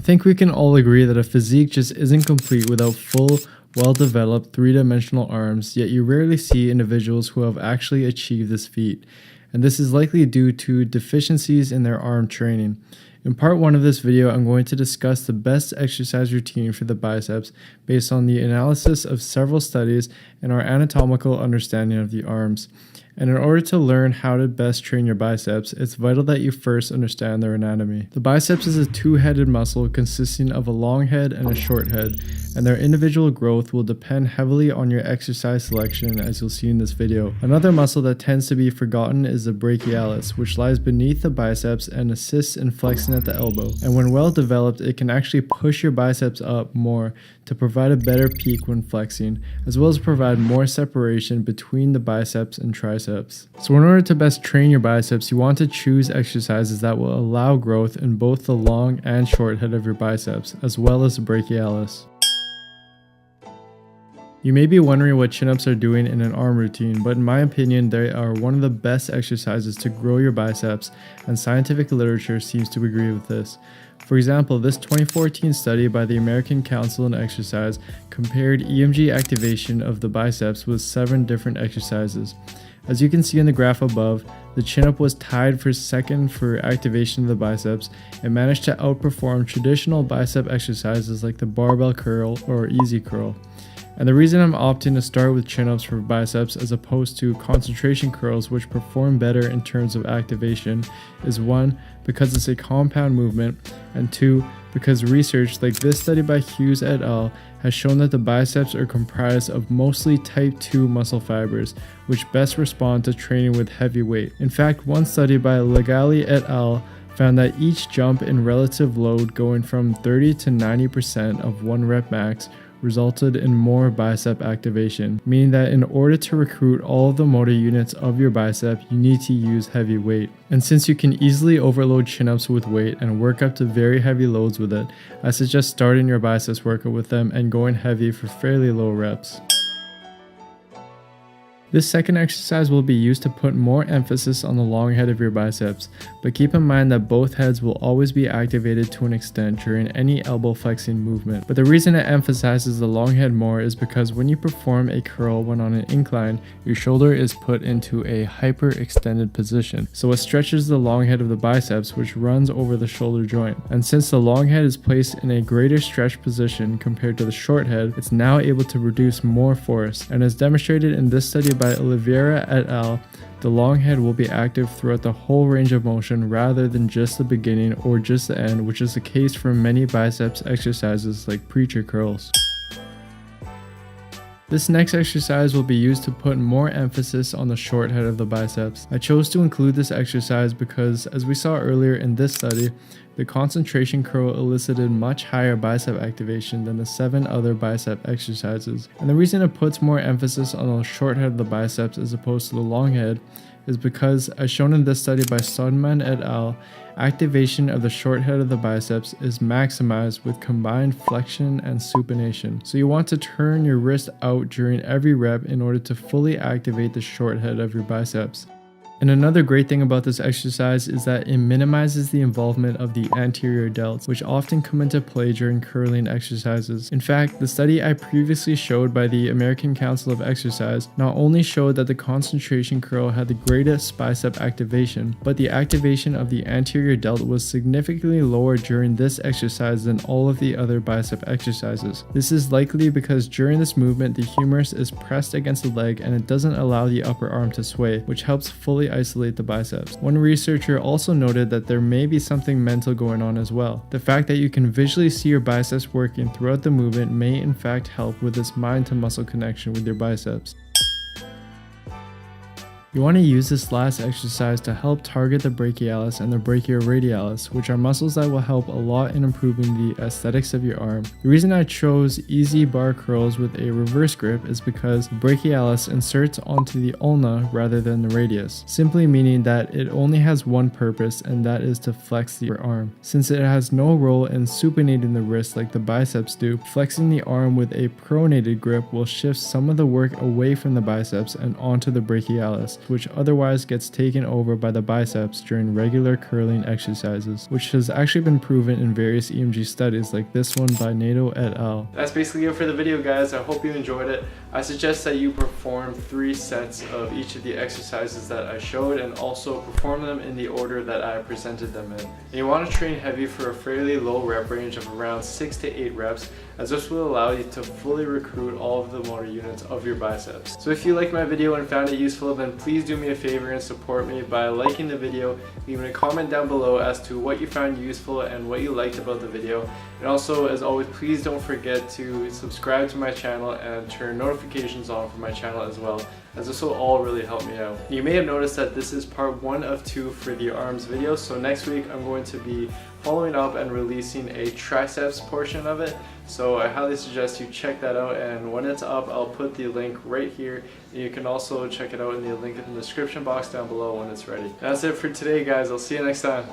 think we can all agree that a physique just isn't complete without full, well-developed three-dimensional arms, yet you rarely see individuals who have actually achieved this feat, and this is likely due to deficiencies in their arm training. In part 1 of this video, I'm going to discuss the best exercise routine for the biceps based on the analysis of several studies and our anatomical understanding of the arms. And in order to learn how to best train your biceps, it's vital that you first understand their anatomy. The biceps is a two-headed muscle consisting of a long head and a short head, and their individual growth will depend heavily on your exercise selection, as you'll see in this video. Another muscle that tends to be forgotten is the brachialis, which lies beneath the biceps and assists in flexing at the elbow. And when well developed, it can actually push your biceps up more to provide a better peak when flexing, as well as provide more separation between the biceps and triceps. So in order to best train your biceps, you want to choose exercises that will allow growth in both the long and short head of your biceps, as well as the brachialis. You may be wondering what chin-ups are doing in an arm routine, but in my opinion, they are one of the best exercises to grow your biceps, and scientific literature seems to agree with this. For example, this 2014 study by the American Council on Exercise compared EMG activation of the biceps with 7 different exercises. As you can see in the graph above, the chin-up was tied for second for activation of the biceps and managed to outperform traditional bicep exercises like the barbell curl or easy curl. And the reason I'm opting to start with chin-ups for biceps as opposed to concentration curls, which perform better in terms of activation, is 1, because it's a compound movement, and 2, because research like this study by Hughes et al. Has shown that the biceps are comprised of mostly type 2 muscle fibers, which best respond to training with heavy weight. In fact, one study by Legali et al. Found that each jump in relative load going from 30 to 90% of 1 rep max resulted in more bicep activation, meaning that in order to recruit all of the motor units of your bicep, you need to use heavy weight. And since you can easily overload chin-ups with weight and work up to very heavy loads with it, I suggest starting your biceps workout with them and going heavy for fairly low reps. This second exercise will be used to put more emphasis on the long head of your biceps, but keep in mind that both heads will always be activated to an extent during any elbow flexing movement. But the reason it emphasizes the long head more is because when you perform a curl when on an incline, your shoulder is put into a hyper-extended position. So it stretches the long head of the biceps, which runs over the shoulder joint. And since the long head is placed in a greater stretch position compared to the short head, it's now able to produce more force. And as demonstrated in this study by Oliveira et al., the long head will be active throughout the whole range of motion rather than just the beginning or just the end, which is the case for many biceps exercises like preacher curls. This next exercise will be used to put more emphasis on the short head of the biceps. I chose to include this exercise because, as we saw earlier in this study, the concentration curl elicited much higher bicep activation than the 7 other bicep exercises. And the reason it puts more emphasis on the short head of the biceps as opposed to the long head is because, as shown in this study by Sodman et al., activation of the short head of the biceps is maximized with combined flexion and supination. So you want to turn your wrist out during every rep in order to fully activate the short head of your biceps. And another great thing about this exercise is that it minimizes the involvement of the anterior delts, which often come into play during curling exercises. In fact, the study I previously showed by the American Council of Exercise not only showed that the concentration curl had the greatest bicep activation, but the activation of the anterior delt was significantly lower during this exercise than all of the other bicep exercises. This is likely because during this movement, the humerus is pressed against the leg and it doesn't allow the upper arm to sway, which helps fully isolate the biceps. One researcher also noted that there may be something mental going on as well. The fact that you can visually see your biceps working throughout the movement may in fact help with this mind to muscle connection with your biceps. You want to use this last exercise to help target the brachialis and the brachioradialis, which are muscles that will help a lot in improving the aesthetics of your arm. The reason I chose easy bar curls with a reverse grip is because the brachialis inserts onto the ulna rather than the radius, simply meaning that it only has one purpose, and that is to flex the arm. Since it has no role in supinating the wrist like the biceps do, flexing the arm with a pronated grip will shift some of the work away from the biceps and onto the brachialis, triceps, which otherwise gets taken over by the biceps during regular curling exercises, which has actually been proven in various EMG studies like this one by Nato et al. That's basically it for the video, guys. I hope you enjoyed it. I suggest that you perform 3 sets of each of the exercises that I showed and also perform them in the order that I presented them in. And you want to train heavy for a fairly low rep range of around 6 to 8 reps, as this will allow you to fully recruit all of the motor units of your biceps. So if you liked my video and found it useful, then please do me a favor and support me by liking the video, leaving a comment down below as to what you found useful and what you liked about the video. And also, as always, please don't forget to subscribe to my channel and turn notifications on for my channel as well, as this will all really help me out. You may have noticed that this is part 1 of 2 for the arms video, so next week I'm going to be following up and releasing a triceps portion of it. So I highly suggest you check that out, and when it's up I'll put the link right here. You can also check it out in the link in the description box down below when it's ready. That's it for today, guys. I'll see you next time.